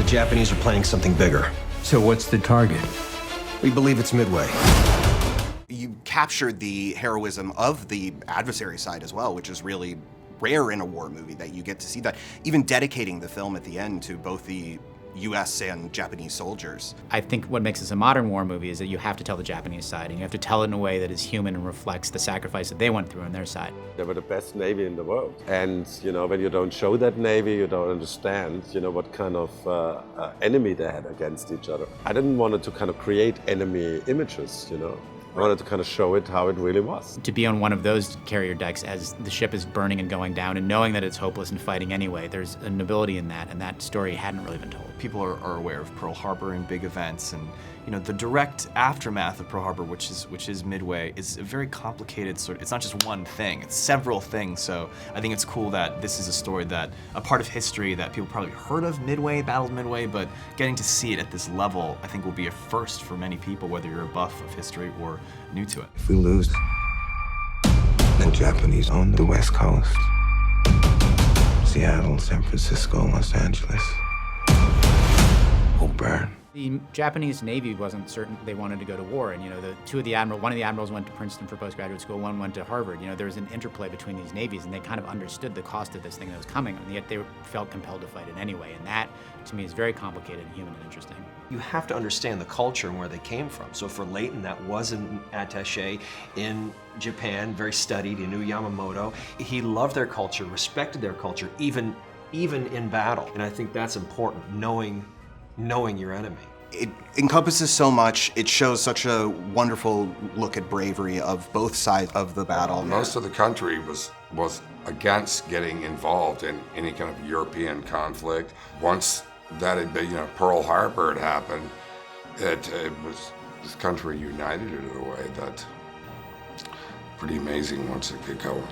Japanese are planning something bigger. So what's the target? We believe it's Midway. You captured the heroism of the adversary side as well, which is really rare in a war movie, that you get to see that. Even dedicating the film at the end to both the U.S. and Japanese soldiers. I think what makes this a modern war movie is that you have to tell the Japanese side, and you have to tell it in a way that is human and reflects the sacrifice that they went through on their side. They were the best Navy in the world. And, when you don't show that Navy, you don't understand, what kind of enemy they had against each other. I didn't want to kind of create enemy images, I wanted to kind of show it how it really was. To be on one of those carrier decks as the ship is burning and going down and knowing that it's hopeless and fighting anyway, there's a nobility in that, and that story hadn't really been told. People are aware of Pearl Harbor and big events, and the direct aftermath of Pearl Harbor, which is Midway, is a very complicated it's not just one thing, it's several things. So I think it's cool that this is a story that, a part of history that people probably heard of Midway, Battle of Midway, but getting to see it at this level, I think will be a first for many people, whether you're a buff of history or new to it. If we lose, the Japanese own the West Coast. Seattle, San Francisco, Los Angeles will burn. The Japanese Navy wasn't certain they wanted to go to war, and one of the admirals went to Princeton for postgraduate school, one went to Harvard. There was an interplay between these navies, and they kind of understood the cost of this thing that was coming, and yet they felt compelled to fight it anyway. And that, to me, is very complicated and human and interesting. You have to understand the culture and where they came from. So for Leighton, that was an attaché in Japan, very studied. He knew Yamamoto. He loved their culture, respected their culture, even in battle. And I think that's important, knowing your enemy. It encompasses so much. It shows such a wonderful look at bravery of both sides of the battle. Most of the country was against getting involved in any kind of European conflict. Once that had been, Pearl Harbor had happened, it was this country united in a way that pretty amazing once it get going.